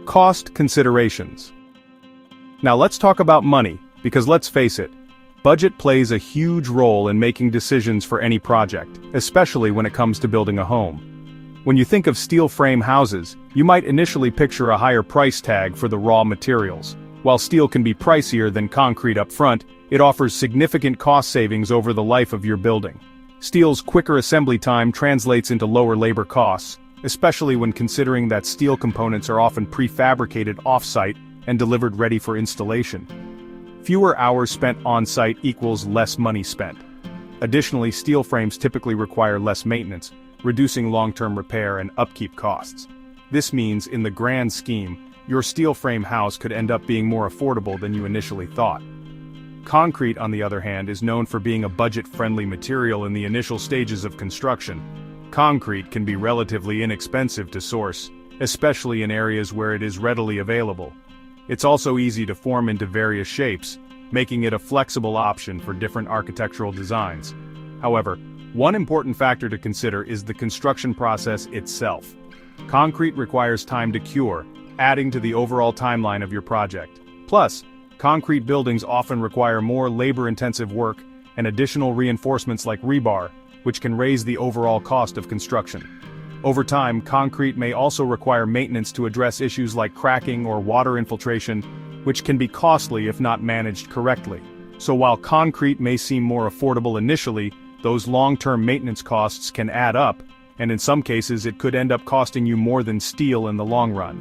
Cost considerations. Now let's talk about money, because let's face it, budget plays a huge role in making decisions for any project, especially when it comes to building a home. When you think of steel frame houses, you might initially picture a higher price tag for the raw materials. While steel can be pricier than concrete up front, it offers significant cost savings over the life of your building. Steel's quicker assembly time translates into lower labor costs, especially when considering that steel components are often prefabricated off-site and delivered ready for installation. Fewer hours spent on-site equals less money spent. Additionally, steel frames typically require less maintenance, reducing long-term repair and upkeep costs. This means, in the grand scheme, your steel frame house could end up being more affordable than you initially thought. Concrete, on the other hand, is known for being a budget-friendly material in the initial stages of construction. Concrete can be relatively inexpensive to source, especially in areas where it is readily available. It's also easy to form into various shapes, making it a flexible option for different architectural designs. However, one important factor to consider is the construction process itself. Concrete requires time to cure, adding to the overall timeline of your project. Plus, concrete buildings often require more labor-intensive work and additional reinforcements like rebar, which can raise the overall cost of construction. Over time, concrete may also require maintenance to address issues like cracking or water infiltration, which can be costly if not managed correctly. So while concrete may seem more affordable initially, those long-term maintenance costs can add up, and in some cases it could end up costing you more than steel in the long run.